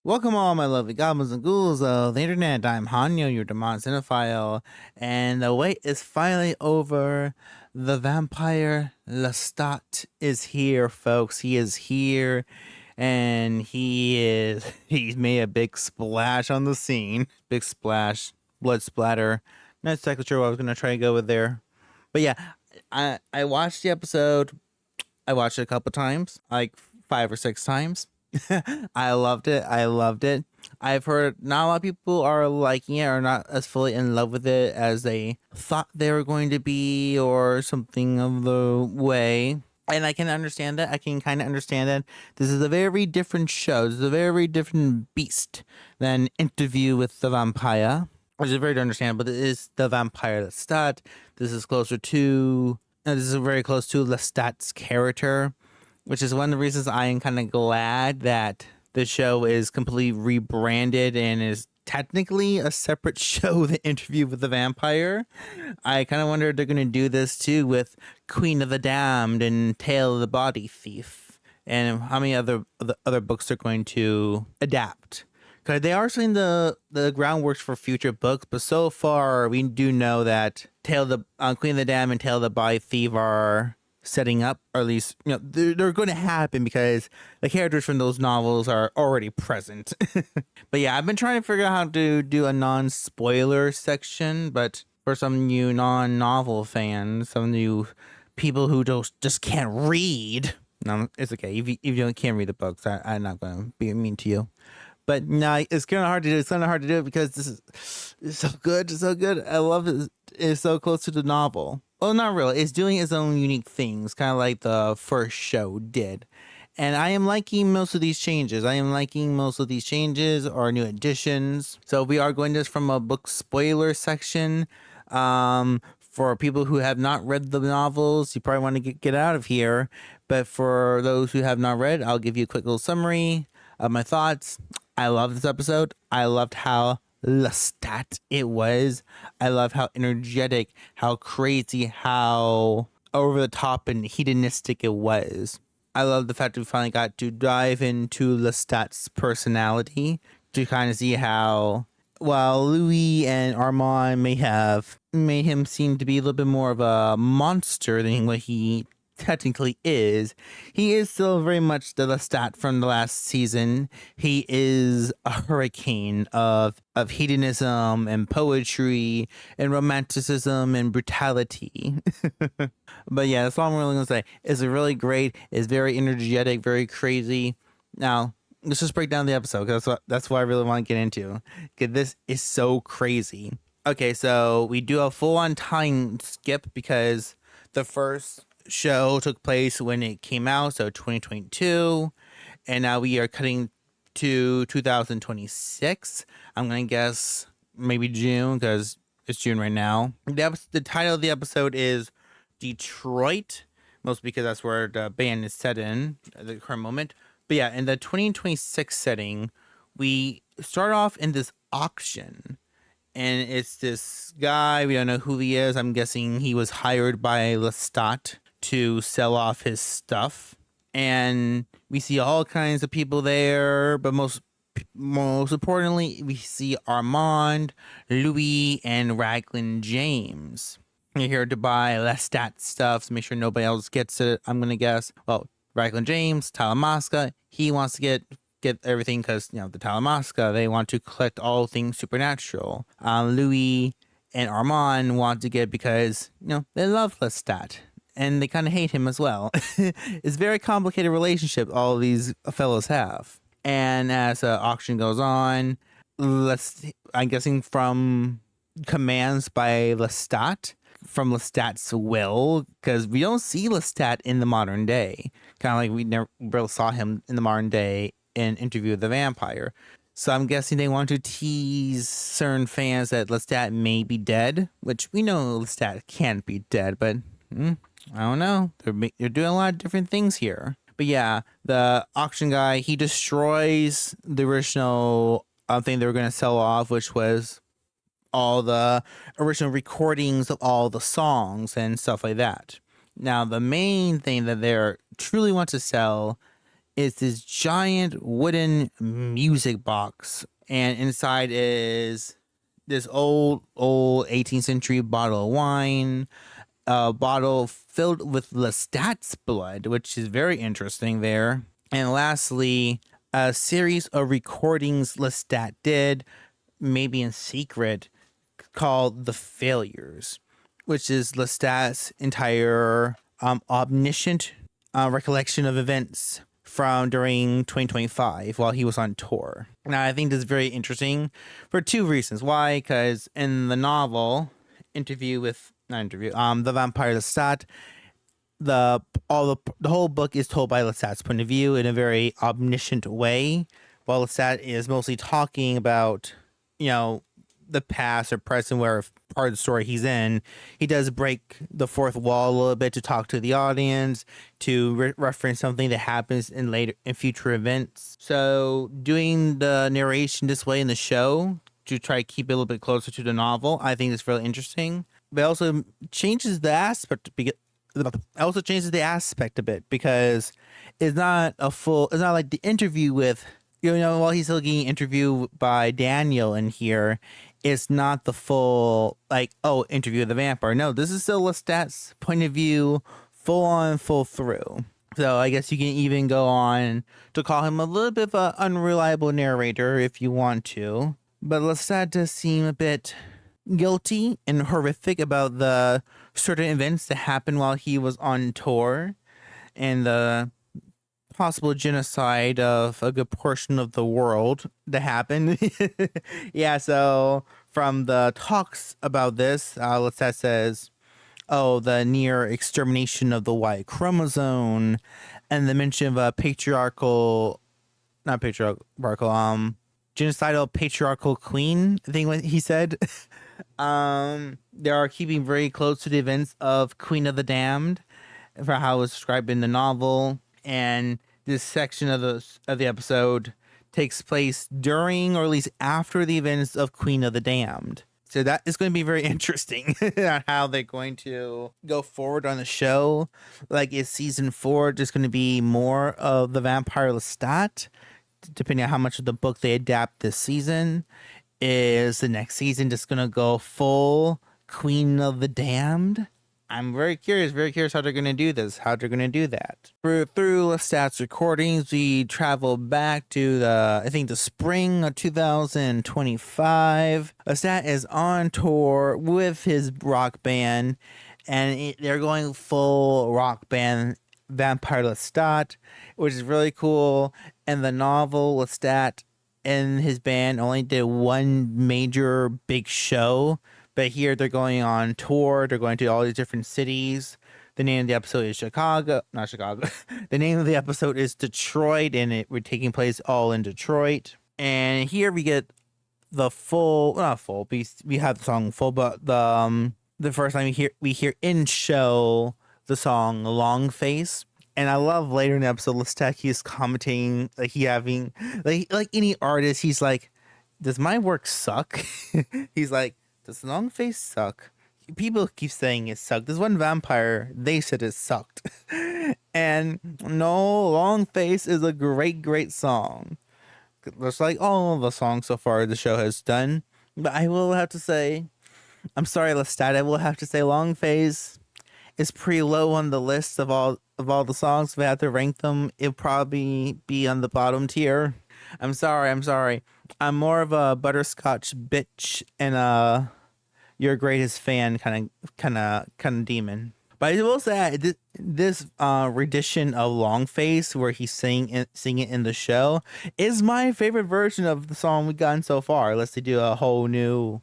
Welcome all my lovely goblins and ghouls of the internet. I'm Hanyo, your demon cinephile, and the wait is finally over. The vampire Lestat is here, folks. He is here, and he's made a big splash on the scene. Big splash, blood splatter. Not exactly sure what I was gonna try to go with there. But yeah, I watched the episode. I watched it a couple times, like 5 or 6 times. I loved it. I loved it. I've heard not a lot of people are liking it or not as fully in love with it as they thought they were going to be or something of the way. And I can understand that. I can kind of understand that. This is a very different show. This is a very different beast than Interview with the Vampire, which is very to understand. But it is the Vampire Lestat. This is closer to. This is very close to Lestat's character, which is one of the reasons I am kind of glad that the show is completely rebranded and is technically a separate show, The Interview with the Vampire. I kind of wonder if they're going to do this too with Queen of the Damned and Tale of the Body Thief, and how many other books they're going to adapt. Because they are setting the groundwork for future books, but so far we do know that Tale of the Queen of the Damned and Tale of the Body Thief are setting up, or at least they're going to happen because the characters from those novels are already present. But yeah, I've been trying to figure out how to do a non-spoiler section, but for some new non-novel fans, some new people who just can't read, no, it's okay. If you can't read the books, I'm not going to be mean to you. But no, it's kind of hard to do. It's kind of hard to do it because this is so good. It's so good. I love it. It's so close to the novel. Well, not really. It's doing its own unique things, kind of like the first show did. And I am liking most of these changes. Or new additions. So we are going this from a book spoiler section. For people who have not read the novels, you probably want to get out of here. But for those who have not read, I'll give you a quick little summary of my thoughts. I love this episode. I loved how Lestat it was. I love how energetic, how crazy, how over the top and hedonistic it was. I love the fact that we finally got to dive into Lestat's personality to kind of see how, while Louis and Armand may have made him seem to be a little bit more of a monster than what he technically is, he is still very much the Lestat from the last season. He is a hurricane of hedonism and poetry and romanticism and brutality. But yeah, that's all I'm really gonna say. It's really great. It's very energetic, very crazy. Now let's just break down the episode because that's what I really want to get into. Because this is so crazy. Okay, so we do a full-on time skip because the first show took place when it came out, so 2022, and now we are cutting to 2026. I'm gonna guess maybe June because it's June right now. The title of the episode is Detroit, mostly because that's where the band is set in at the current moment. But yeah, in the 2026 setting, we start off in this auction. And it's this guy, we don't know who he is. I'm guessing he was hired by Lestat to sell off his stuff. And we see all kinds of people there, but most importantly, we see Armand, Louis, and Raglan James. You're here to buy Lestat stuff, so make sure nobody else gets it, I'm going to guess. Well, Raglan James, Talamasca, he wants to get everything because, the Talamasca, they want to collect all things supernatural. Louis and Armand want to get because, they love Lestat. And they kind of hate him as well. It's a very complicated relationship all these fellows have. And as the auction goes on, I'm guessing from commands by Lestat, from Lestat's will, because we don't see Lestat in the modern day. Kind of like we never really saw him in the modern day in Interview with the Vampire. So I'm guessing they want to tease certain fans that Lestat may be dead, which we know Lestat can't be dead, but I don't know. They're doing a lot of different things here. But yeah, the auction guy, he destroys the original thing they were going to sell off, which was all the original recordings of all the songs and stuff like that. Now, the main thing that they truly want to sell is this giant wooden music box, and inside is this old 18th century bottle of wine, a bottle filled with Lestat's blood, which is very interesting there. And lastly, a series of recordings Lestat did, maybe in secret, called The Failures, which is Lestat's entire omniscient recollection of events from during 2025 while he was on tour. Now, I think this is very interesting for two reasons. Why? Because in the novel, The Vampire Lestat, the whole book is told by Lestat's point of view in a very omniscient way, while Lestat is mostly talking about, the past or present, where part of the story he's in. He does break the fourth wall a little bit to talk to the audience, to reference something that happens in future events. So doing the narration this way in the show to try to keep it a little bit closer to the novel, I think is really interesting. But it also changes the aspect. A bit, because it's not like the interview with, while he's still getting interviewed by Daniel in here, it's not the full, interview of the vampire. No, this is still Lestat's point of view, full on, full through. So I guess you can even go on to call him a little bit of an unreliable narrator if you want to. But Lestat does seem a bit guilty and horrific about the certain events that happened while he was on tour, and the possible genocide of a good portion of the world that happened. Yeah, so from the talks about this, Lestat says, the near extermination of the Y chromosome, and the mention of a genocidal patriarchal queen, I think what he said. They are keeping very close to the events of Queen of the Damned, for how it was described in the novel, and this section of the episode takes place during, or at least after, the events of Queen of the Damned. So that is going to be very interesting on how they're going to go forward on the show. Like, is season 4 just going to be more of the Vampire Lestat, depending on how much of the book they adapt this season? Is the next season just going to go full Queen of the Damned? I'm very curious how they're going to do this, how they're going to do that. Through Lestat's recordings, we travel back to the spring of 2025. Lestat is on tour with his rock band, and they're going full rock band Vampire Lestat, which is really cool. And the novel, Lestat and his band only did one major big show. But here they're going on tour. They're going to all these different cities. The name of the episode is not Chicago. The name of the episode is Detroit, and we're taking place all in Detroit. And here we get the not full. We have the song full, but the first time we hear in show the song Long Face. And I love later in the episode, Lestat, he's commenting, like he having like any artist, he's like, "Does my work suck?" He's like, "Does Long Face suck?" People keep saying it sucked. This one vampire, they said it sucked. And no, Long Face is a great song. Just like all of the songs so far the show has done. But I will have to say, I'm sorry, Lestat, I will have to say Long Face is pretty low on the list of all the songs. If I had to rank them, it'd probably be on the bottom tier. I'm sorry. I'm more of a butterscotch bitch and your greatest fan kind of demon. But I will say this rendition of Long Face, where he's singing it in the show, is my favorite version of the song we've gotten so far. Unless they do a whole new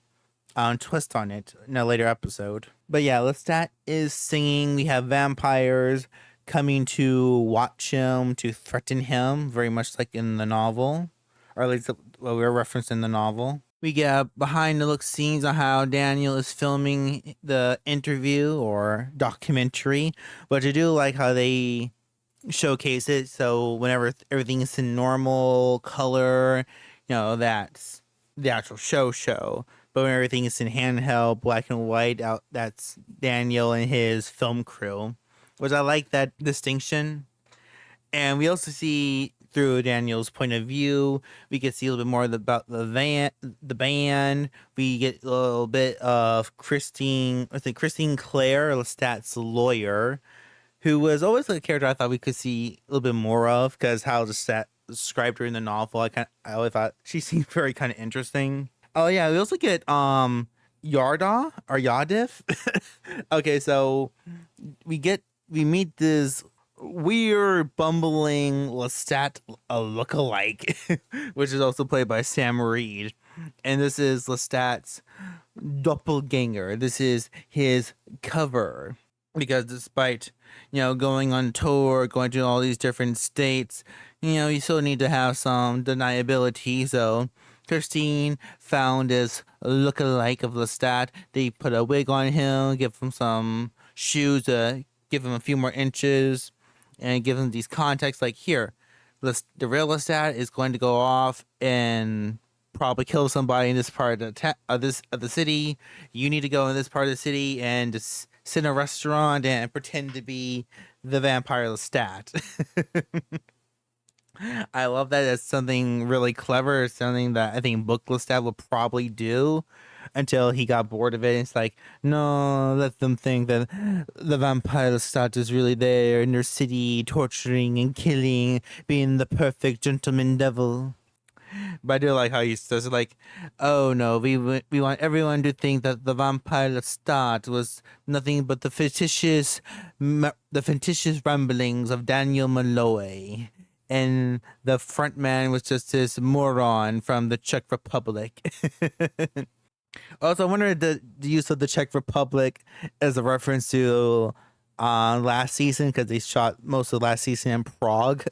twist on it in a later episode. But yeah, Lestat is singing. We have vampires coming to watch him, to threaten him, very much like in the novel, or at least what we were referenced in the novel. We get behind the look scenes on how Daniel is filming the interview or documentary, but I do like how they showcase it. So whenever everything is in normal color, that's the actual show. But when everything is in handheld, black and white, that's Daniel and his film crew, which I like that distinction. And we also see through Daniel's point of view, we get to see a little bit more about the band. We get a little bit of Christine, I think Christine Clare, Lestat's lawyer, who was always a character I thought we could see a little bit more of because how Lestat described her in the novel. I always thought she seemed very kind of interesting. Oh yeah, we also get Yarda or Yadif. Okay, so we meet this weird bumbling Lestat a lookalike, which is also played by Sam Reed, and this is Lestat's doppelganger. This is his cover because despite going on tour, going to all these different states, you still need to have some deniability. So Christine found this look-alike of Lestat. They put a wig on him, give him some shoes to give him a few more inches, and give him these contacts. Like here, the real Lestat is going to go off and probably kill somebody in this part of the city. You need to go in this part of the city and just sit in a restaurant and pretend to be the vampire Lestat. I love that. It's something really clever. It's something that I think book Lestat would probably do until he got bored of it. It's like, no, let them think that the vampire Lestat is really there in their city, torturing and killing, being the perfect gentleman devil. But I do like how he says it, like, oh no, we want everyone to think that the vampire Lestat was nothing but the fictitious ramblings of Daniel Malloy, and the front man was just this moron from the Czech Republic. Also, I wonder the use of the Czech Republic as a reference to last season because they shot most of last season in Prague.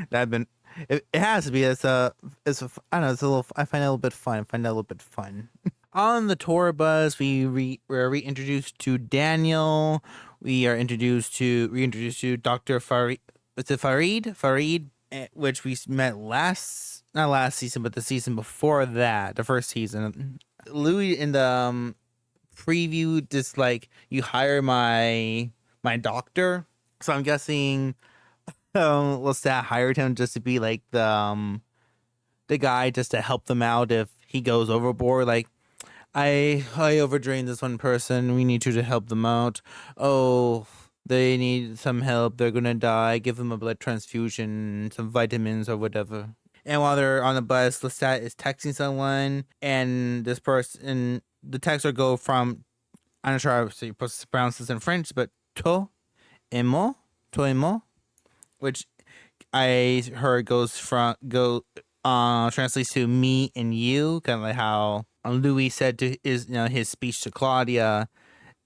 That been it has to be. I don't know. It's a little. I find it a little bit fun. I find that a little bit fun. On the tour bus, we're reintroduced to Daniel. We are introduced to Dr. Farid. Is it Farid? Farid, which we met not last season, but the season before that, the first season. Louis in the preview, just like you hire my doctor. So I'm guessing Lestat hired him just to be like the guy just to help them out if he goes overboard. Like I overdrained this one person. We need you to help them out. Oh, they need some help. They're gonna die. Give them a blood transfusion, some vitamins or whatever. And while they're on the bus, Lestat is texting someone, and this person, the text will go from, I'm not sure how you're supposed to pronounce this in French, but to emo, which I heard translates to me and you, kind of like how Louis said to his speech to Claudia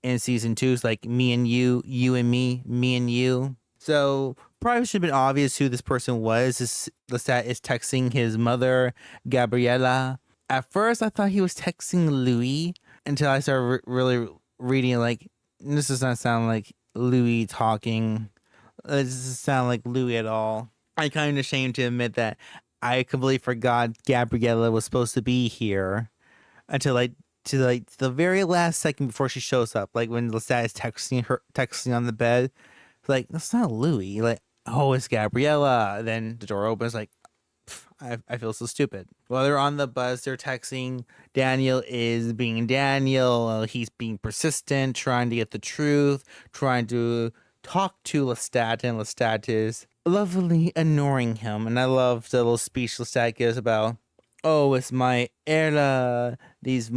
in season 2 is like me and you and me and you. So probably should have been obvious who this person was. Lestat is texting his mother, Gabriella. At first, I thought he was texting Louis until I started really reading. Like, this does not sound like Louis talking. It doesn't sound like Louis at all. I'm kind of ashamed to admit that I completely forgot Gabriella was supposed to be here until the very last second before she shows up. Like when Lestat is texting on the bed. It's like, that's not Louis. Like, oh, it's Gabriella. Then the door opens. Like, I feel so stupid. While they're on the bus, they're texting. Daniel is being Daniel. He's being persistent, trying to get the truth, trying to talk to Lestat, and Lestat is lovely ignoring him. And I love the little speech Lestat gives about, oh, it's my era. These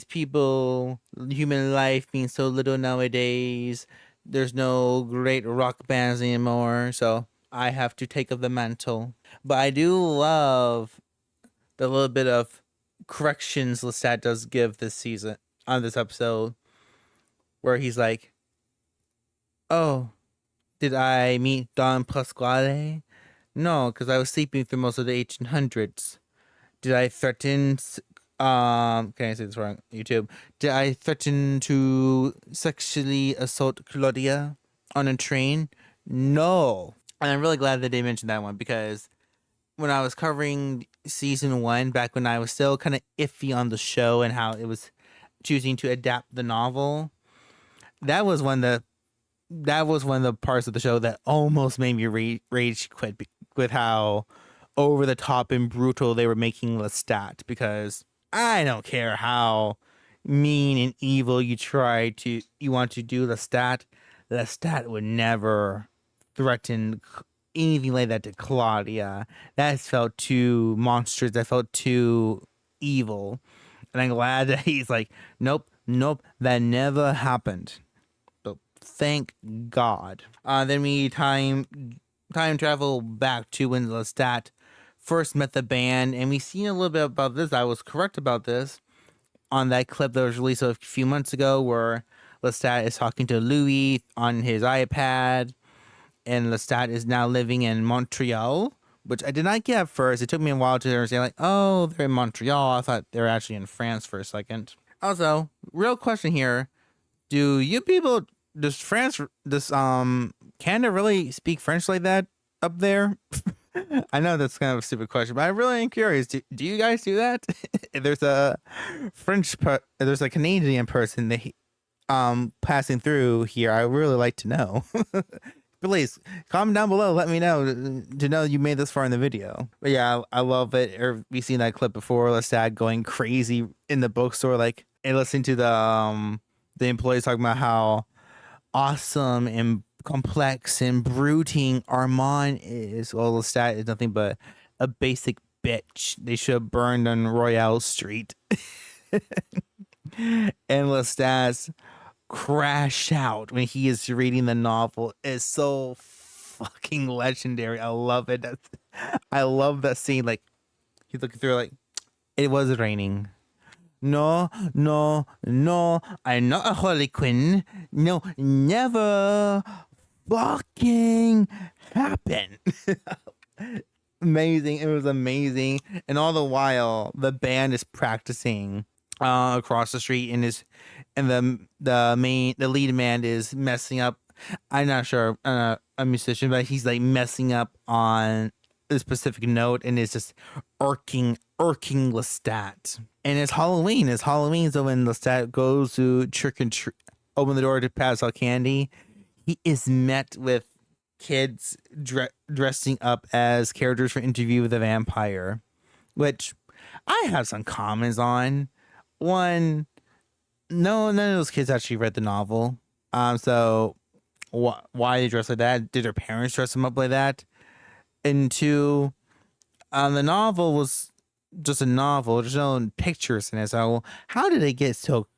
people, human life means so little nowadays. There's no great rock bands anymore, so I have to take up the mantle. But I do love the little bit of corrections Lestat does give this season on this episode, where he's like, "Oh, did I meet Don Pasquale? No, because I was sleeping through most of the 1800s. Did I threaten? Can I say this wrong? YouTube. Did I threaten to sexually assault Claudia on a train? No." And I'm really glad that they mentioned that one because when I was covering season 1, back when I was still kind of iffy on the show and how it was choosing to adapt the novel, that was one of the that was one of the parts of the show that almost made me rage quit with how over the top and brutal they were making Lestat, because I don't care how mean and evil you want to do Lestat would never threaten anything like that to Claudia. That felt too monstrous. That felt too evil. And I'm glad that he's like, nope, that never happened. So thank God. Then we time travel back to when Lestat first met the band, and we seen a little bit about this. I was correct about this on that clip that was released a few months ago, where Lestat is talking to Louis on his iPad, and Lestat is now living in Montreal, which I did not get at first. It took me a while to understand, like, oh, they're in Montreal. I thought they were actually in France for a second. Also, real question here. Do you people, does Canada really speak French like that up there? I know that's kind of a stupid question, but I really am curious. Do you guys do that? If there's a there's a Canadian person that passing through here, I really like to know. Please comment down below. Let me know to know you made this far in the video. But yeah, I love it. We've seen that clip before. Lestat going crazy in the bookstore, like, and listening to the employees talking about how awesome and complex and brooding Armand is. Well, Lestat is nothing but a basic bitch. They should have burned on Royale Street. And Lestat's crash out when he is reading the novel is so fucking legendary. I love it. I love that scene. Like, he's looking through, like, it was raining. No, I'm not a Harley Quinn. No, never fucking happen. Amazing. It was amazing. And all the while, the band is practicing across the street, and the lead man is messing up. I'm not sure, a musician, but he's like messing up on a specific note, and it's just irking Lestat. And it's Halloween. So when Lestat goes to trick and open the door to pass out candy, he is met with kids dressing up as characters for Interview with the Vampire, which I have some comments on. One, no, none of those kids actually read the novel. So why they dress like that? Did their parents dress them up like that? And two, the novel was just a novel. There's no pictures in it. So how did it get so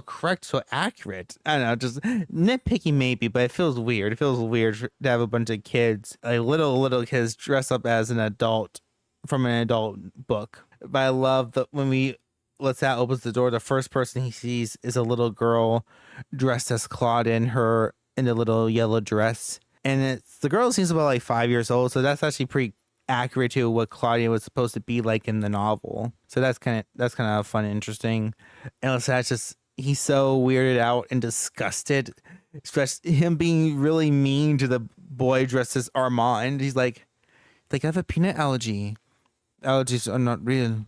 correct, so accurate? I don't know, just nitpicking maybe, but it feels weird. It feels weird to have a bunch of kids, like little kids, dress up as an adult from an adult book. But I love that when Lestat opens the door, the first person he sees is a little girl dressed as Claude in a little yellow dress. And the girl seems about like 5 years old, so that's actually pretty accurate to what Claudia was supposed to be like in the novel. So that's kind of fun and interesting. And Lestat's he's so weirded out and disgusted, especially him being really mean to the boy dressed as Armand. He's like, I have a peanut allergy. Allergies are not real.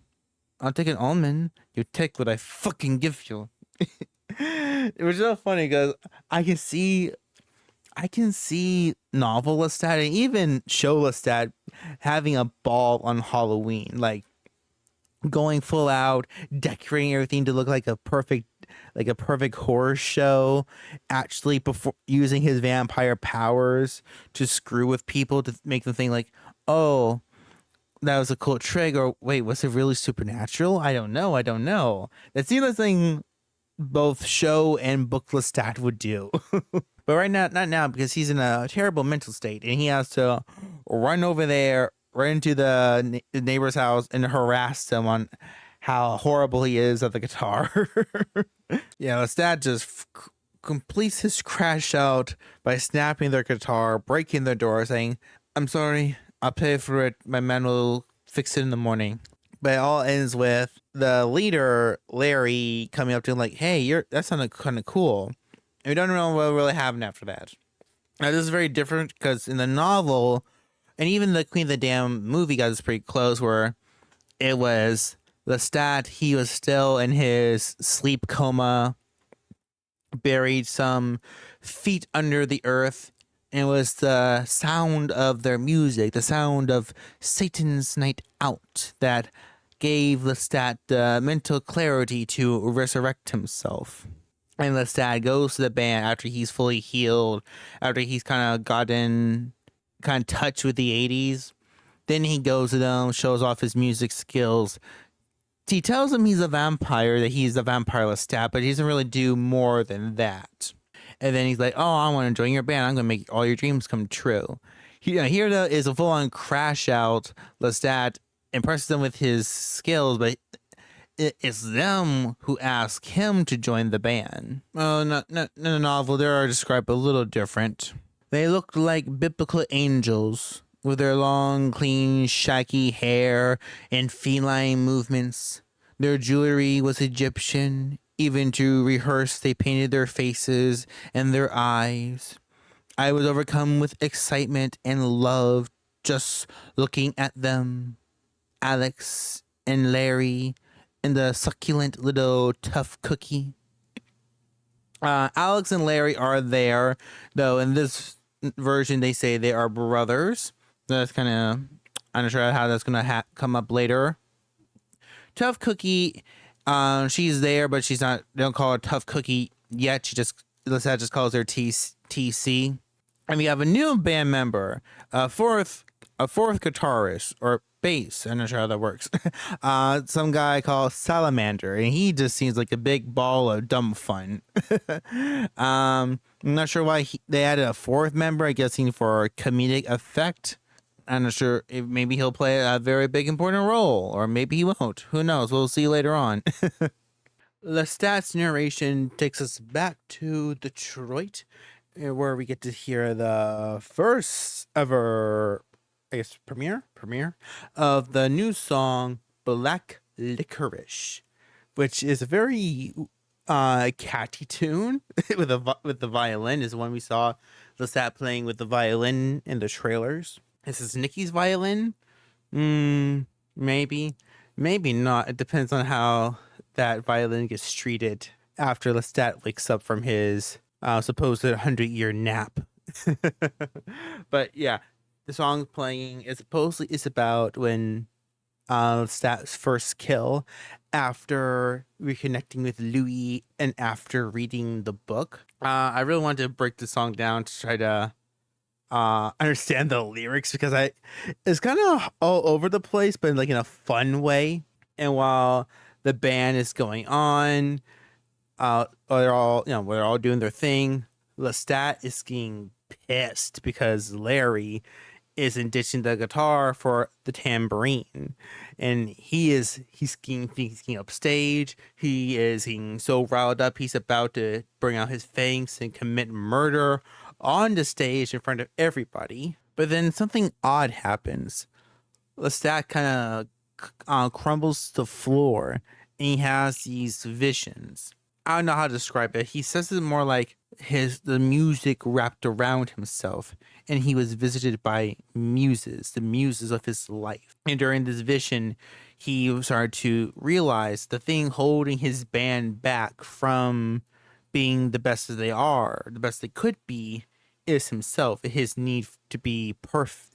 I'll take an almond. You take what I fucking give you. It was so funny because I can see novel Lestat and even show Lestat having a ball on Halloween, like going full out, decorating everything to look like a perfect horror show, actually before using his vampire powers to screw with people to make them think like, oh, that was a cool trick, or wait, was it really supernatural? I don't know. That's the other thing both show and book Lestat would do. But right now, not now, because he's in a terrible mental state, and he has to run over there, run into the neighbor's house, and harass them on how horrible he is at the guitar. Yeah, Lestat just completes his crash out by snapping their guitar, breaking their door, saying, "I'm sorry, I'll pay for it. My man will fix it in the morning." But it all ends with the leader, Larry, coming up to him like, "Hey, that sounded kind of cool." And we don't know what really happened after that. Now, this is very different because in the novel, and even the Queen of the Damned movie got us pretty close, where it was Lestat, he was still in his sleep coma, buried some feet under the earth. And it was the sound of their music, the sound of Satan's Night Out, that gave Lestat the mental clarity to resurrect himself. And Lestat goes to the band after he's fully healed, after he's kind of gotten kind of touch with the 80s. Then he goes to them, shows off his music skills. He tells them he's a vampire, that he's a vampire Lestat, but he doesn't really do more than that. And then he's like, "Oh, I want to join your band. I'm going to make all your dreams come true." Here though is a full-on crash out. Lestat impresses them with his skills, but it's them who ask him to join the band. Oh, no, in the novel, they are described a little different. They looked like biblical angels with their long, clean, shaggy hair and feline movements. Their jewelry was Egyptian. Even to rehearse, they painted their faces and their eyes. I was overcome with excitement and love just looking at them. Alex and Larry and the succulent little tough cookie. Alex and Larry are there, though in this version they say they are brothers. That's kind of, I'm not sure how that's going to come up later. Tough Cookie, she's there, but she's not, they don't call her Tough Cookie yet. Lestat just calls her TC. And we have a new band member, a fourth guitarist, or bass. I'm not sure how that works. Some guy called Salamander, and he just seems like a big ball of dumb fun. I'm not sure why they added a fourth member. I guess for comedic effect. I'm not sure if maybe he'll play a very big important role, or maybe he won't. Who knows? We'll see later on. Lestat's narration takes us back to Detroit, where we get to hear the first ever, I guess, premiere of the new song Black Licorice, which is a very catchy tune with the violin. Is the one we saw Lestat playing with the violin in the trailers. This is Nikki's violin. Maybe not. It depends on how that violin gets treated after Lestat wakes up from his supposed 100-year nap. But yeah, the song playing is supposedly is about when Lestat's first kill, after reconnecting with Louis and after reading the book. I really wanted to break the song down to try to understand the lyrics, because it's kind of all over the place, but like in a fun way. And while the band is going on, they're all doing their thing, Lestat is getting pissed because Larry isn't ditching the guitar for the tambourine, and he's getting upstage. He is getting so riled up, he's about to bring out his fangs and commit murder on the stage in front of everybody. But then something odd happens. Lestat kind of crumbles to the floor, and he has these visions. I don't know how to describe it. He says it more like the music wrapped around himself, and he was visited by muses, the muses of his life. And during this vision, he started to realize the thing holding his band back from being the best as they are, the best they could be, is himself. His need to be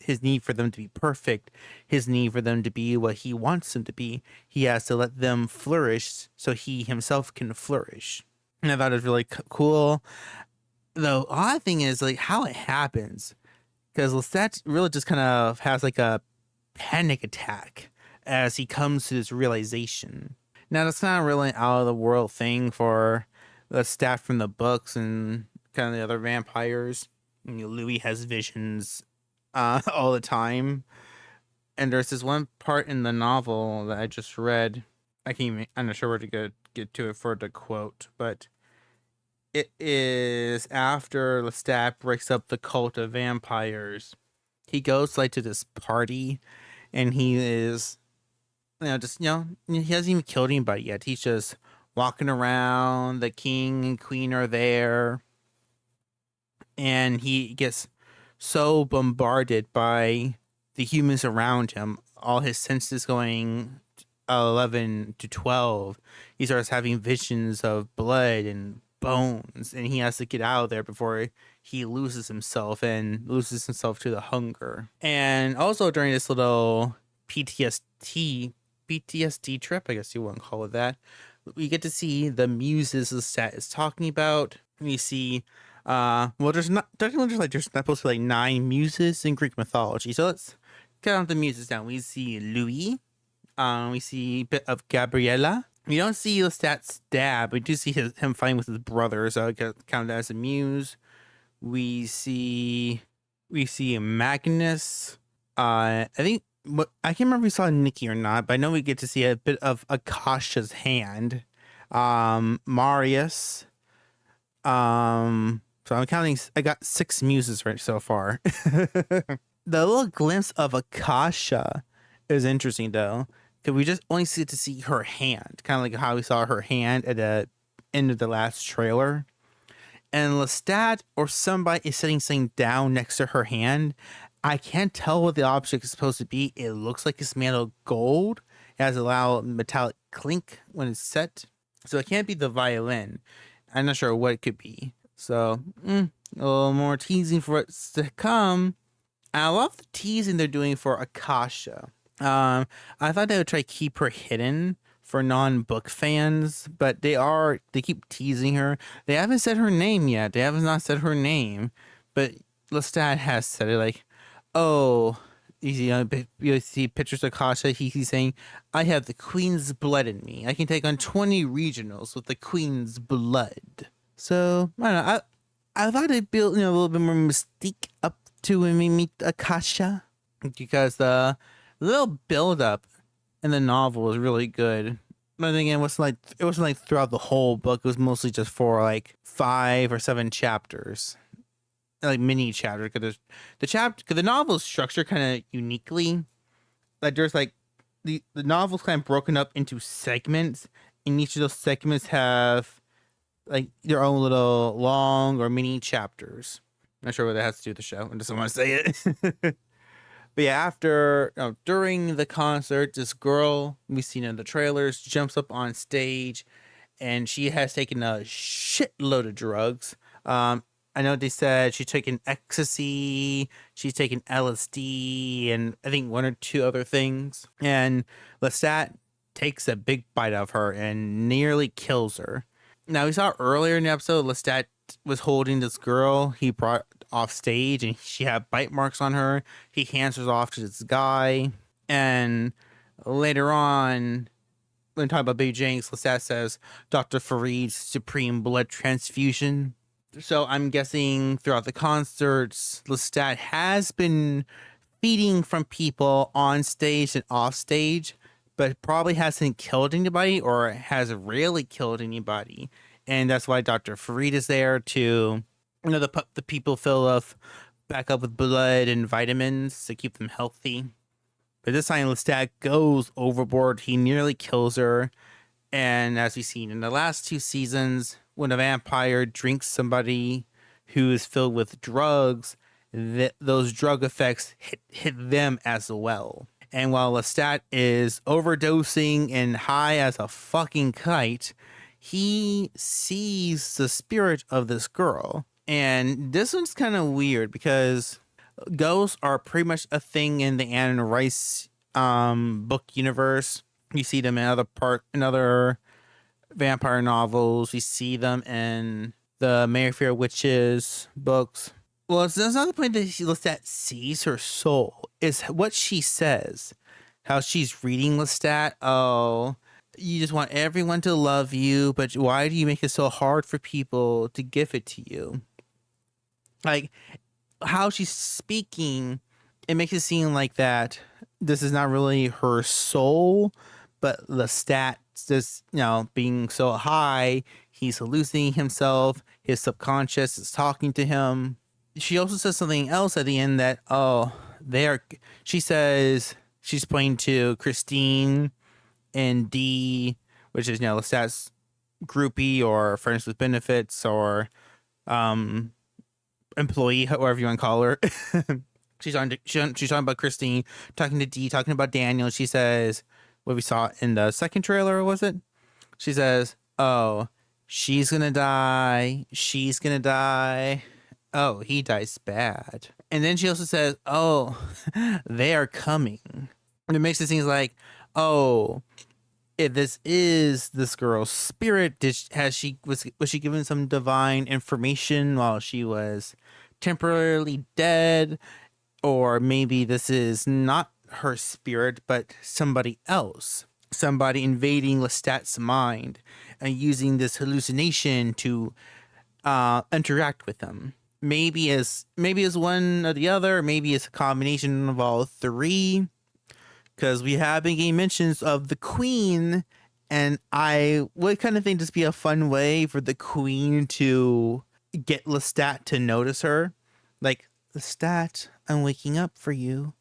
his need for them to be perfect, his need for them to be what he wants them to be. He has to let them flourish so he himself can flourish. And I thought it was really cool. The odd thing is like how it happens, because Lestat really just kind of has like a panic attack as he comes to this realization. Now that's not really an out of the world thing for Lestat from the books and kind of the other vampires. Louis has visions all the time, and there's this one part in the novel that I just read. I'm not sure where to get to it for the quote, but it is after Lestat breaks up the cult of vampires. He goes like to this party, and he is, he hasn't even killed anybody yet. He's just walking around. The king and queen are there, and he gets so bombarded by the humans around him, all his senses going 11 to 12. He starts having visions of blood and bones, and he has to get out of there before he loses himself to the hunger. And also during this little PTSD trip, I guess you wouldn't call it that, we get to see the muses Lestat is talking about. We see, there's not supposed to be like 9 muses in Greek mythology. So let's count the muses down. We see Louis. We see a bit of Gabriella. We don't see Lestat's dad. We do see him fighting with his brother, so I count that as a muse. We see Magnus. I think I can't remember if we saw Nikki or not, but I know we get to see a bit of Akasha's hand. Marius. So I'm counting. I got 6 muses right so far. The little glimpse of Akasha is interesting though, because we just only see her hand, kind of like how we saw her hand at the end of the last trailer. And Lestat or somebody is setting something down next to her hand. I can't tell what the object is supposed to be. It looks like it's made of gold. It has a loud metallic clink when it's set. So it can't be the violin. I'm not sure what it could be. So a little more teasing for what's to come. I love the teasing they're doing for Akasha. I thought they would try to keep her hidden for non-book fans, but they keep teasing her. They haven't said her name yet. They have not said her name, but Lestat has said it, like, oh, you see pictures of Akasha. He's saying, I have the queen's blood in me. I can take on 20 regionals with the queen's blood. So, I don't know. I thought they built a little bit more mystique up to when we meet Akasha, because the little build-up in the novel was really good. But again, it wasn't like throughout the whole book. It was mostly just for like 5 or 7 chapters, like mini chapters. Because the novel's structured kind of uniquely. Like there's like the novel's kind of broken up into segments, and each of those segments have like their own little long or mini chapters. Not sure what that has to do with the show. I just don't want to say it. But yeah, during the concert, this girl we've seen in the trailers jumps up on stage, and she has taken a shitload of drugs. I know they said she's taken ecstasy, she's taken LSD, and I think 1 or 2 other things. And Lestat takes a big bite of her and nearly kills her. Now, we saw earlier in the episode, Lestat was holding this girl he brought off stage, and she had bite marks on her. He hands her off to this guy, and later on, when talking about Baby Jinx, Lestat says Dr. Farid's supreme blood transfusion. So I'm guessing throughout the concerts, Lestat has been feeding from people on stage and off stage, but probably hasn't killed anybody or has rarely killed anybody. And that's why Dr. Farid is there to, the people back up with blood and vitamins to keep them healthy. But this time Lestat goes overboard. He nearly kills her. And as we've seen in the last 2 seasons, when a vampire drinks somebody who is filled with drugs, those drug effects hit them as well. And while Lestat is overdosing and high as a fucking kite, he sees the spirit of this girl. And this one's kind of weird because ghosts are pretty much a thing in the Anne Rice book universe. You see them in other vampire novels. We see them in the Mayfair Witches books. Well, it's not the point that Lestat sees her soul. It's what she says. How she's reading Lestat. Oh, you just want everyone to love you, but why do you make it so hard for people to give it to you? Like, how she's speaking, it makes it seem like that this is not really her soul, but Lestat just, being so high, he's hallucinating himself, his subconscious is talking to him. She also says something else at the end that, she says she's pointing to Christine and D, which is, Lestat's groupie or friends with benefits or employee, however you want to call her. she's talking about Christine, talking to D, talking about Daniel. She says, what we saw in the second trailer, was it? She says, oh, She's gonna die. She's gonna die. Oh, he dies bad. And then she also says, oh, they are coming. And it makes it seem like, oh, if this is this girl's spirit, was she given some divine information while she was temporarily dead? Or maybe this is not her spirit, but somebody else. Somebody invading Lestat's mind and using this hallucination to interact with him. Maybe as one or the other, maybe it's a combination of all three. Because we have been getting mentions of the Queen, and I would kind of think this be a fun way for the Queen to get Lestat to notice her. Like, Lestat, I'm waking up for you.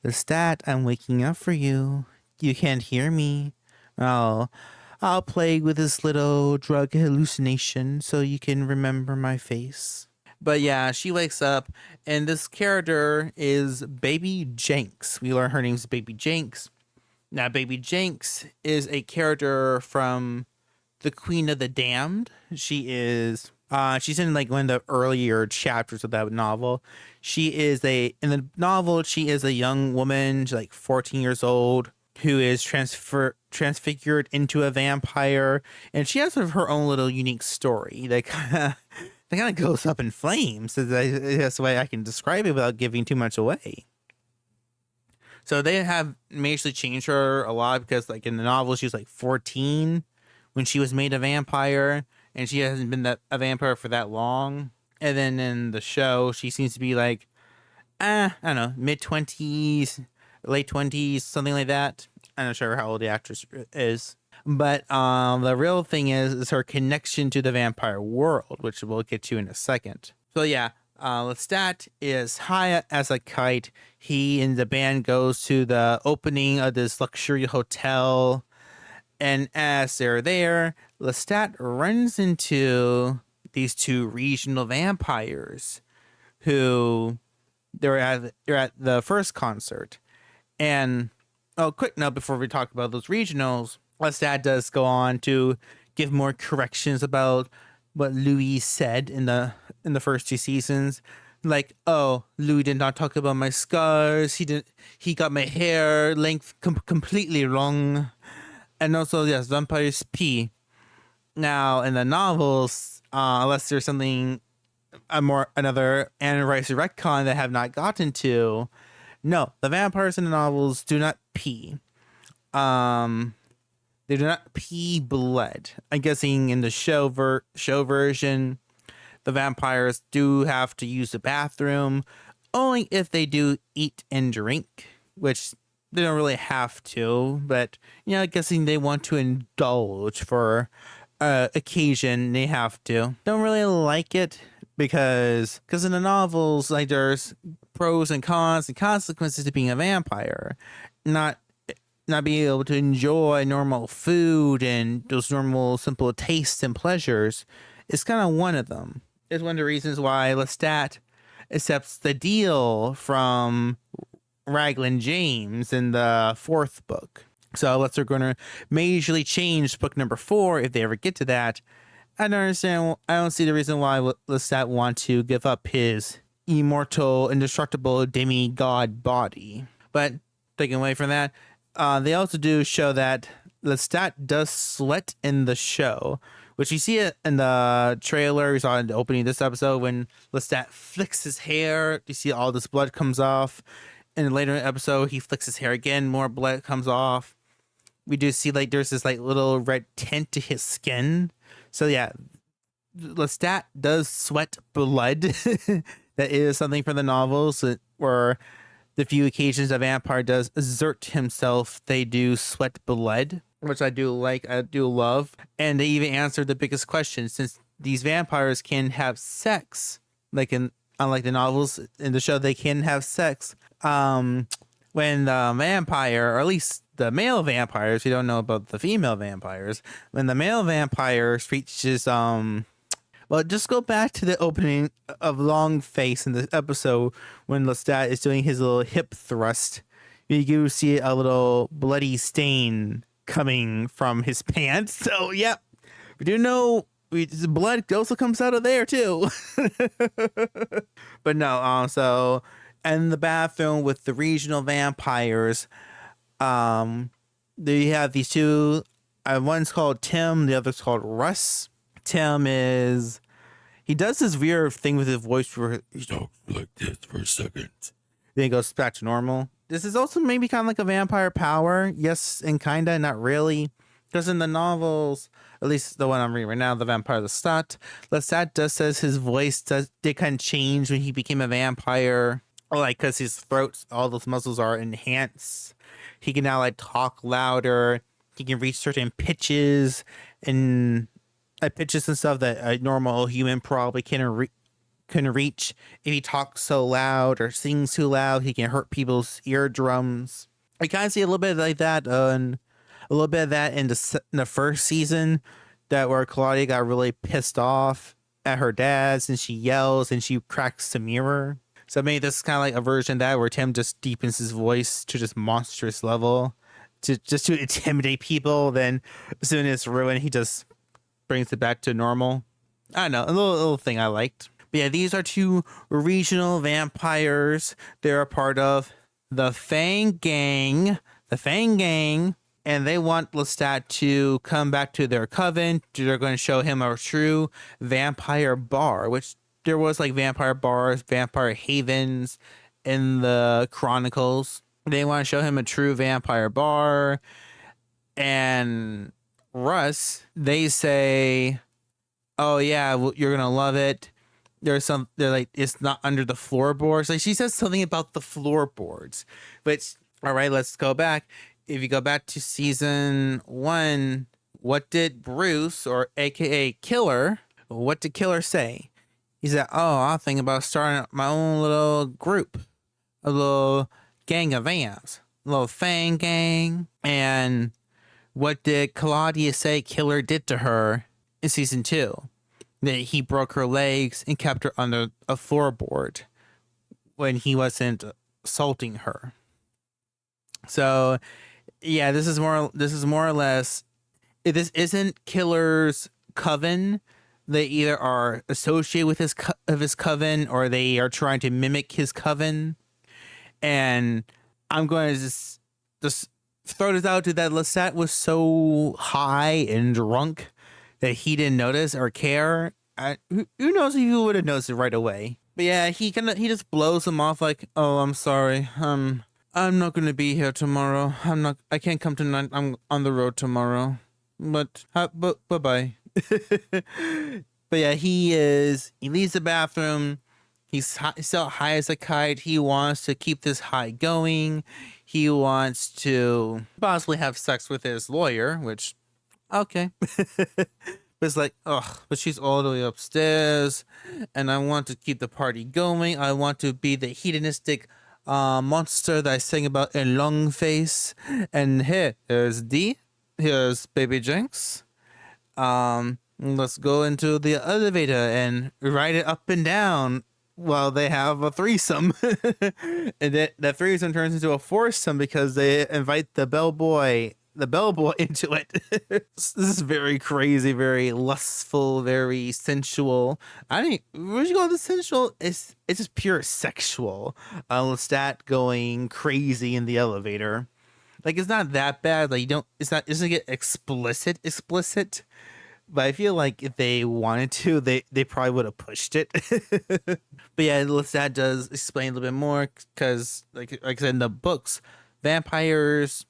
Lestat, I'm waking up for you. You can't hear me. I'll play with this little drug hallucination so you can remember my face. But yeah, she wakes up, and this character is Baby Jenks. We learn her name's Baby Jenks. Now, Baby Jenks is a character from The Queen of the Damned. She's in like one of the earlier chapters of that novel. In the novel, she is a young woman, she's like 14 years old, who is transfigured into a vampire, and she has sort of her own little unique story that kind of goes up in flames. That's the way I can describe it without giving too much away. So they have majorly changed her a lot because, like, in the novel, she was like 14 when she was made a vampire, and she hasn't been a vampire for that long. And then in the show, she seems to be like, I don't know, mid-20s, late 20s, something like that. I'm not sure how old the actress is. But the real thing is her connection to the vampire world, which we'll get to in a second. So yeah, Lestat is high as a kite. He and the band goes to the opening of this luxury hotel. And as they're there, Lestat runs into these two regional vampires who they're at the first concert. And quick note before we talk about those regionals, Lestat does go on to give more corrections about what Louis said in the first two seasons. Like, oh, Louis did not talk about my scars. He got my hair length completely wrong. And also, yes, vampires pee. Now, in the novels, unless there's something another Anne Rice retcon that I have not gotten to, no, the vampires in the novels do not pee. They do not pee blood. I'm guessing in the show version, the vampires do have to use the bathroom only if they do eat and drink, which they don't really have to. But I'm guessing they want to indulge for occasion. They have to. Don't really like it because in the novels, like, there's pros and cons and consequences to being a vampire. Not being able to enjoy normal food and those normal simple tastes and pleasures is kind of one of them. It's one of the reasons why Lestat accepts the deal from Raglan James in the fourth book. So unless they're going to majorly change book number 4, if they ever get to that, I don't see the reason why Lestat want to give up his immortal, indestructible demigod body. But taking away from that, they also do show that Lestat does sweat in the show, which you see it in the trailer. We saw in the opening of this episode when Lestat flicks his hair. You see all this blood comes off. And later in the episode, he flicks his hair again. More blood comes off. We do see like there's this like little red tint to his skin. So yeah, Lestat does sweat blood. That is something from the novels where the few occasions a vampire does exert himself, they do sweat blood, which I do like, I do love. And they even answered the biggest question, since these vampires can have sex, unlike the novels, in the show they can have sex. When the vampire, or at least the male vampires, we don't know about the female vampires, when the male vampire reaches well, just go back to the opening of Long Face in the episode when Lestat is doing his little hip thrust. You do see a little bloody stain coming from his pants. So, yeah, we do know blood also comes out of there too. But no, so in the bathroom with the regional vampires, um, they have these two. One's called Tim, the other's called Russ. Tim is he does this weird thing with his voice where he talks like this for a second, then he goes back to normal. This is also maybe kind of like a vampire power, yes, and kinda, not really, because in the novels, at least the one I'm reading right now, the Vampire Lestat does says his voice did kind of change when he became a vampire, or like because his throat, all those muscles are enhanced. He can now like talk louder. He can reach certain pitches and pitches and stuff that a normal human probably can reach. If he talks so loud or sings too loud, he can hurt people's eardrums. I kind of see a little bit like that, and a little bit of that in the first season, that where Claudia got really pissed off at her dad and she yells and she cracks the mirror. So maybe this is kind of like a version of that where Tim just deepens his voice to just monstrous level to intimidate people. Then as soon as it's ruined, he just brings it back to normal. I don't know, a little thing I liked. But yeah, these are two regional vampires. They're a part of the Fang Gang. The Fang Gang. And they want Lestat to come back to their coven. They're going to show him a true vampire bar, which there was like vampire bars, vampire havens in the chronicles. They want to show him a true vampire bar. And Russ, they say, oh yeah, well, you're going to love it. They're like, it's not under the floorboards. Like she says something about the floorboards. But all right, let's go back. If you go back to season 1, what did Bruce, or AKA Killer, what did Killer say? He said, oh, I'll think about starting my own little group, a little gang of vamps, a little Fang Gang. And what did Claudia say Killer did to her in season 2? That he broke her legs and kept her under a floorboard when he wasn't assaulting her. So yeah, this is more or less, if this isn't Killer's coven, they either are associated with his coven, or they are trying to mimic his coven. And I'm going to just throw this out to that Lestat was so high and drunk that he didn't notice or care. Who knows if he would have noticed it right away. But yeah, he just blows him off like, oh, I'm sorry. I'm not gonna be here tomorrow. I can't come tonight. I'm on the road tomorrow. But bye. But yeah, he leaves the bathroom. He's still high as a kite. He wants to keep this high going. He wants to possibly have sex with his lawyer, which, okay. But it's like, ugh, but she's all the way upstairs, and I want to keep the party going. I want to be the hedonistic monster that I sang about in Long Face. And here's D. Here's Baby Jinx. Let's go into the elevator and ride it up and down while they have a threesome. And that threesome turns into a foursome because they invite the bellboy into it. This is very crazy, very lustful, very sensual. Would you call this sensual? It's just pure sexual. Lestat going crazy in the elevator. Like, it's not that bad. Like, it doesn't get explicit. But I feel like if they wanted to, they probably would have pushed it. But yeah, Lestat does explain a little bit more because, like I said in the books, vampires.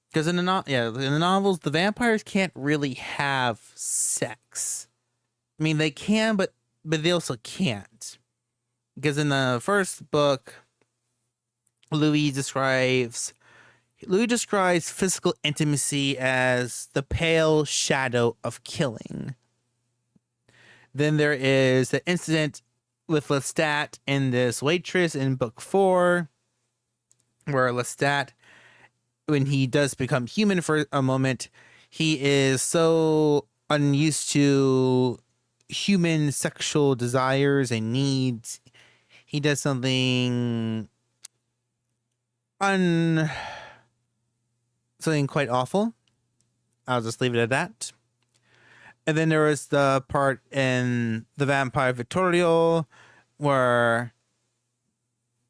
Because in the novels, the vampires can't really have sex. I mean, they can, but they also can't. Because in the first book, Louis describes physical intimacy as the pale shadow of killing. Then there is the incident with Lestat and this waitress in book 4, where Lestat, when he does become human for a moment, he is so unused to human sexual desires and needs. He does something quite awful. I'll just leave it at that. And then there was the part in The Vampire Victorial where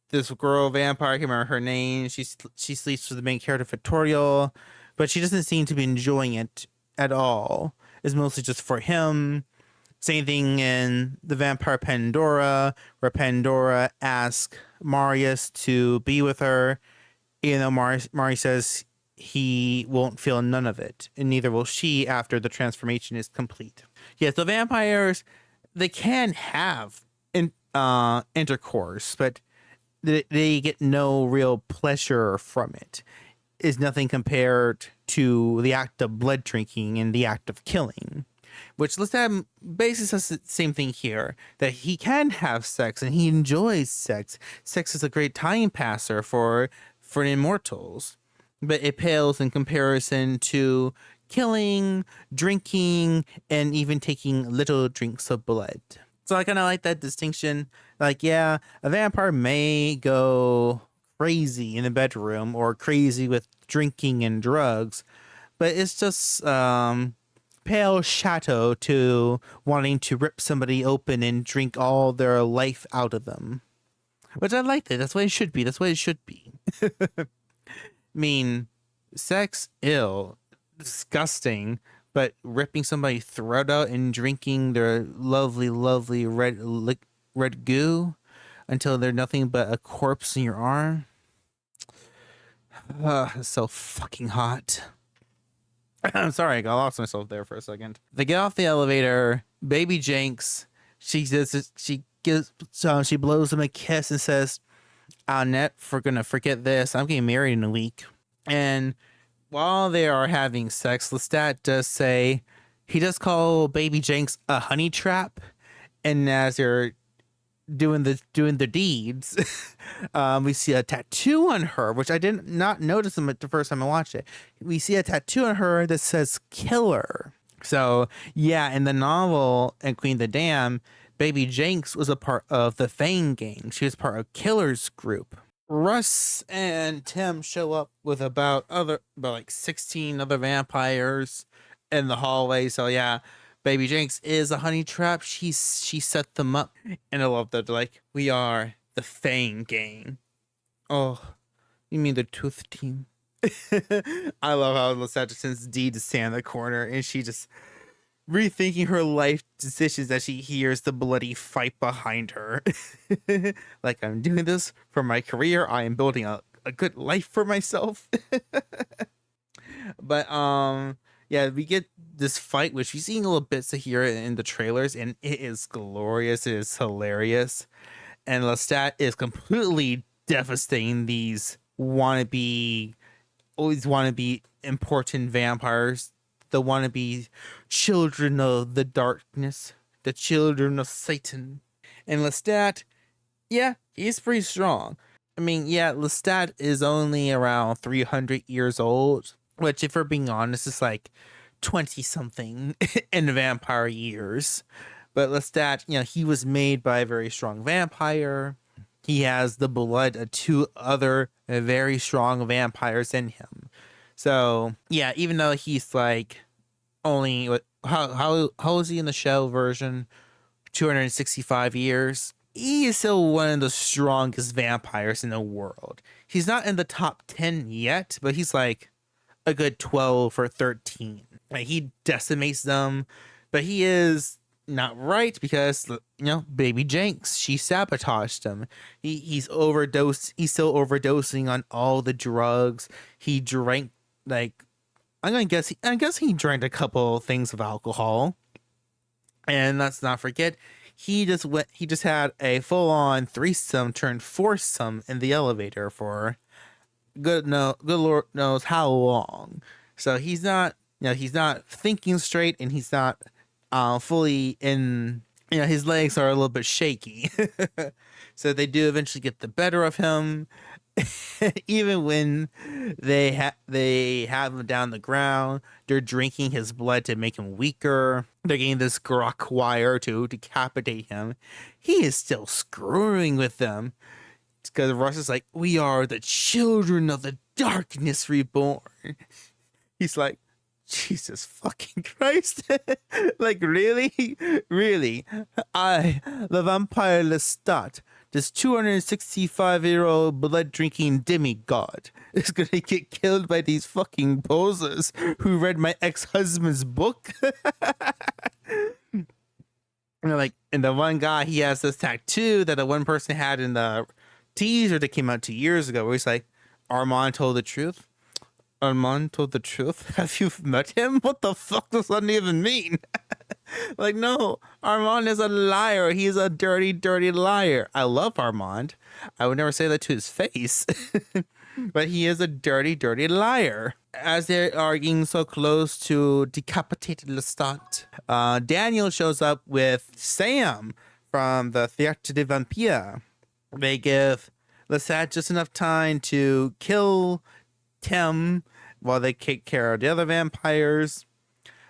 this girl vampire, I can't remember her name, she sleeps with the main character Victorial, but she doesn't seem to be enjoying it at all. It's mostly just for him. Same thing in The Vampire Pandora, where Pandora asks Marius to be with her, even though Marius says he won't feel none of it, and neither will she after the transformation is complete. Yeah, so vampires, they can have intercourse, but they get no real pleasure from it. Is nothing compared to the act of blood drinking and the act of killing. Which LESTAT basically says the same thing here, that he can have sex and he enjoys sex. Sex is a great time passer for immortals, but it pales in comparison to killing, drinking, and even taking little drinks of blood. So I kind of like that distinction. Like, yeah, a vampire may go crazy in the bedroom or crazy with drinking and drugs, but it's just pale shadow to wanting to rip somebody open and drink all their life out of them. Which I like that. That's what it should be. That's what it should be. I mean, sex, ill, disgusting, but ripping somebody's throat out and drinking their lovely, lovely red goo until they're nothing but a corpse in your arm. It's so fucking hot. I'm sorry, I lost myself there for a second. They get off the elevator. Baby Jinx, she blows him a kiss and says, "I'll never gonna forget this. I'm getting married in a week." And while they are having sex, LESTAT does say he does call Baby Jinx a honey trap, and as they're doing the deeds, we see a tattoo on her, which I did not notice them the first time I watched it. We see a tattoo on her that says "killer." So yeah, in the novel and Queen the Dam, Baby Jinx was a part of the Fang gang. She was part of Killer's group. Russ and Tim show up with about like 16 other vampires in the hallway. So yeah, Baby Jinx is a honey trap. She set them up, and I love that they're like, "We are the Fang gang." Oh, you mean the Tooth Team? I love how LESTAT just sends Dee to stand in the corner, and she just rethinking her life decisions as she hears the bloody fight behind her. Like, I'm doing this for my career. I am building a good life for myself. But yeah, we get this fight, which we've seen little bits of here in the trailers, and it is glorious. It is hilarious. And LESTAT is completely devastating these always wannabe important vampires, the wannabe children of the darkness, the children of Satan. And LESTAT, yeah, he's pretty strong. I mean, yeah, LESTAT is only around 300 years old, which, if we're being honest, is like 20 something in vampire years. But LESTAT, he was made by a very strong vampire. He has the blood of two other very strong vampires in him. So yeah, even though he's like only how is he in the show version? 265 years. He is still one of the strongest vampires in the world. He's not in the top 10 yet, but he's like a good 12 or 13. Like, he decimates them, but he is not right because Baby Jinx, she sabotaged him. He's overdosed. He's still overdosing on all the drugs. He drank like I guess he drank a couple things of alcohol. And let's not forget, he just had a full-on threesome turned foursome in the elevator for good Lord knows how long. So he's not thinking straight, and he's not fully in. His legs are a little bit shaky. So they do eventually get the better of him. Even when they have him down the ground, they're drinking his blood to make him weaker. They're getting this grok wire to decapitate him. He is still screwing with them because Russ is like, "We are the children of the darkness reborn." He's like, Jesus fucking Christ. Like, really? Really? I, the vampire Lestat, this 265-year-old blood-drinking demigod, is gonna get killed by these fucking posers who read my ex-husband's book? And like, and the one guy, he has this tattoo that the one person had in the teaser that came out 2 years ago, where he's like, Armand told the truth. Armand told the truth. Have you met him? What the fuck does that even mean? Like, no, Armand is a liar. He's a dirty, dirty liar. I love Armand. I would never say that to his face. But he is a dirty, dirty liar. As they are getting so close to decapitated Lestat, Daniel shows up with Sam from the Théâtre des Vampires. They give Lestat just enough time to kill Tim while they take care of the other vampires.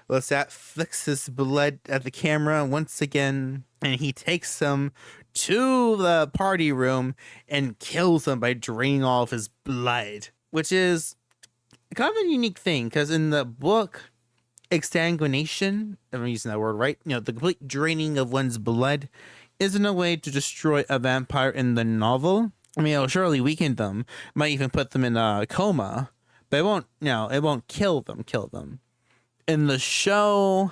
Lestat flicks his blood at the camera once again, and he takes them to the party room and kills them by draining all of his blood, which is kind of a unique thing, because in the book, exsanguination, if I'm using that word right, you know, the complete draining of one's blood isn't a way to destroy a vampire in the novel. I mean, it'll surely weaken them, might even put them in a coma, but it won't, you know, it won't kill them. In the show,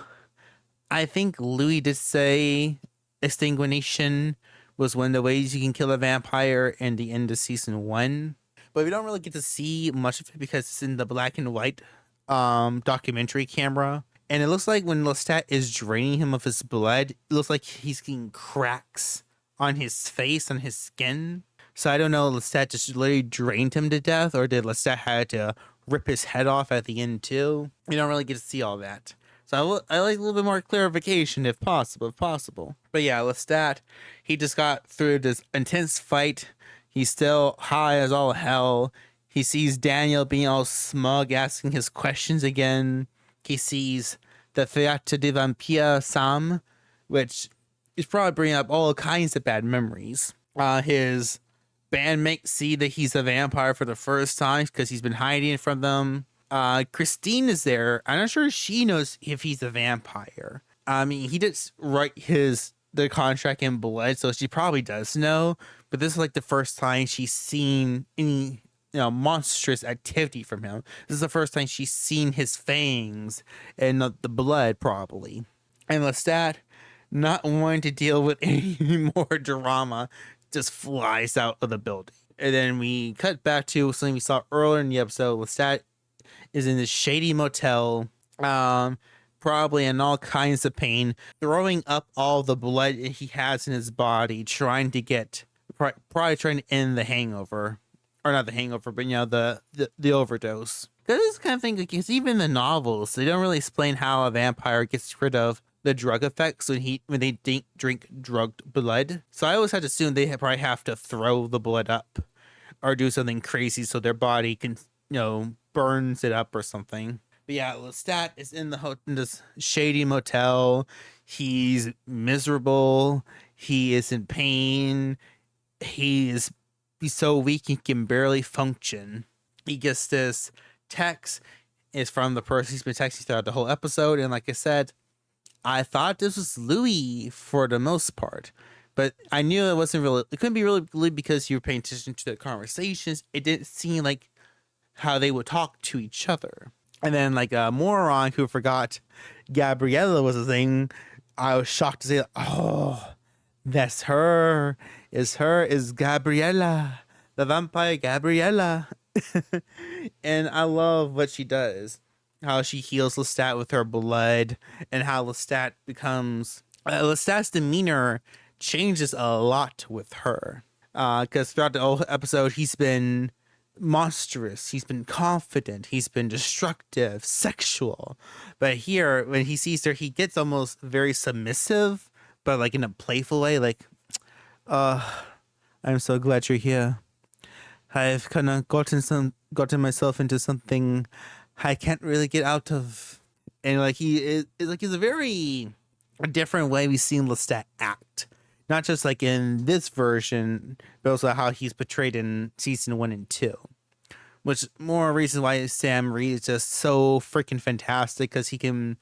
I think Louis did say exsanguination was one of the ways you can kill a vampire in the end of season 1. But we don't really get to see much of it because it's in the black and white documentary camera. And it looks like when Lestat is draining him of his blood, it looks like he's getting cracks on his face, on his skin. So I don't know, Lestat just literally drained him to death, or did Lestat have to rip his head off at the end too? We don't really get to see all that. So I like a little bit more clarification if possible. But yeah, Lestat, he just got through this intense fight. He's still high as all hell. He sees Daniel being all smug, asking his questions again. He sees the Théâtre des Vampires Sam, which is probably bringing up all kinds of bad memories. His bandmates see that he's a vampire for the first time because he's been hiding from them. Christine is there. I'm not sure she knows if he's a vampire. I mean, he did write the contract in blood, so she probably does know. But this is like the first time she's seen any, you know, monstrous activity from him. This is the first time she's seen his fangs and the blood, probably. And Lestat, not wanting to deal with any more drama, just flies out of the building. And then we cut back to something we saw earlier in the episode. Lestat is in this shady motel, probably in all kinds of pain, throwing up all the blood he has in his body, trying to get, probably trying to end the hangover. Or not the hangover, but, you know, the overdose. This is the kind of thing, because even in the novels, they don't really explain how a vampire gets rid of the drug effects when they drink drugged blood. So I always had to assume they probably have to throw the blood up or do something crazy so their body can, you know, burns it up or something. But yeah, Lestat is in this shady motel. He's miserable. He is in pain. He's so weak he can barely function. He gets this text. It's from the person he's been texting throughout the whole episode. And like I said, I thought this was Louis for the most part. But I knew it couldn't be really Louis because you were paying attention to the conversations. It didn't seem like how they would talk to each other. And then, like a moron who forgot Gabriella was a thing, I was shocked to say, oh, that's her. Is Gabriella, the vampire Gabriella. And I love what she does. How she heals Lestat with her blood, and how Lestat becomes... Lestat's demeanor changes a lot with her. Because throughout the whole episode, he's been monstrous, he's been confident, he's been destructive, sexual. But here, when he sees her, he gets almost very submissive, but like in a playful way, like, I'm so glad you're here. I've kind of gotten myself into something I can't really get out of. And like he's a very different way we've seen Lestat act. Not just like in this version, but also how he's portrayed in season 1 and 2. which more reason why Sam Reed is just so freaking fantastic, because he can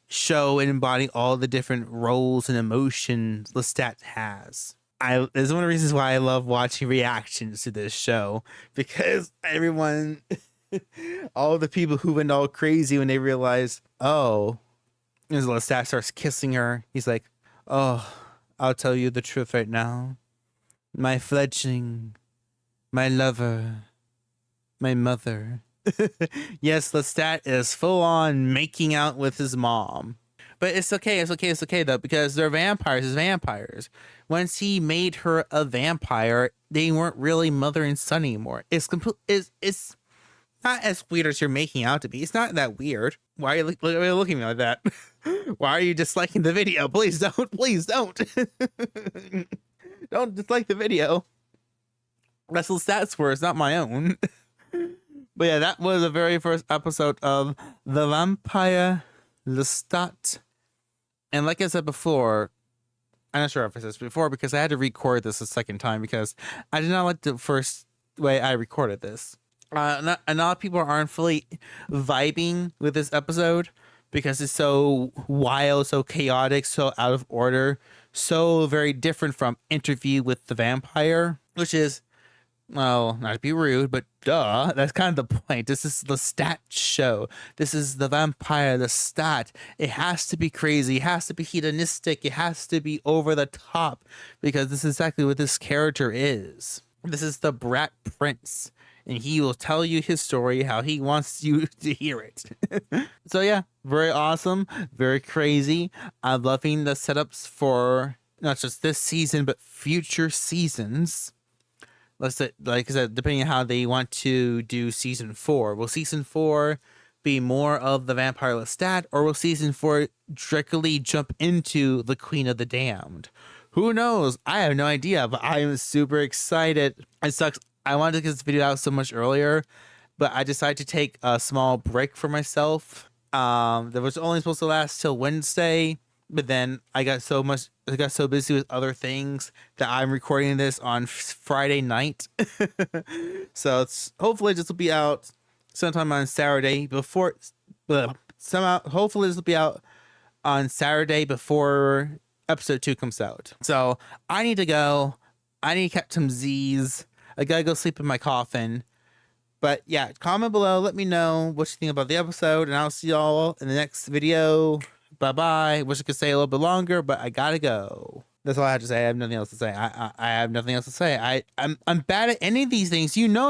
show and embody all the different roles and emotions Lestat has. There's one of the reasons why I love watching reactions to this show, because everyone, all the people who went all crazy when they realized, oh, as Lestat starts kissing her, he's like, oh, I'll tell you the truth right now. My fledgling, my lover, my mother. Yes, Lestat is full on making out with his mom. But it's okay though, because they're vampires as vampires. Once he made her a vampire, they weren't really mother and son anymore. It's not as weird as you're making out to be. It's not that weird. Why are you looking at me like that? Why are you disliking the video? Please don't. Please don't. Don't dislike the video. That's Lestat's words, not my own. But yeah, that was the very first episode of The Vampire Lestat. And like I said before, I'm not sure if I said this before, because I had to record this a second time because I did not like the first way I recorded this. And a lot of people aren't fully vibing with this episode because it's so wild, so chaotic, so out of order, so very different from Interview with the Vampire, which is, well, not to be rude, but duh, that's kind of the point. This is the Lestat show. This is the Vampire Lestat. It has to be crazy. It has to be hedonistic. It has to be over the top, because this is exactly what this character is. This is the Brat Prince, and he will tell you his story how he wants you to hear it. So yeah, very awesome, very crazy. I'm loving the setups for not just this season, but future seasons. Let's say, like I said, depending on how they want to do season 4. Will season 4 be more of the Vampire Lestat, or will season 4 directly jump into the Queen of the Damned? Who knows? I have no idea, but I am super excited. It sucks. I wanted to get this video out so much earlier, but I decided to take a small break for myself. That was only supposed to last till Wednesday, but then I got so busy with other things that I'm recording this on Friday night. So hopefully this will be out sometime on Saturday before. Hopefully this will be out on Saturday before episode 2 comes out. So I need to go. I need to catch some Z's. I gotta go sleep in my coffin. But yeah, comment below. Let me know what you think about the episode, and I'll see y'all in the next video. Bye-bye. Wish I could stay a little bit longer, but I gotta go. That's all I have to say. I have nothing else to say. I have nothing else to say. I'm bad at any of these things. You know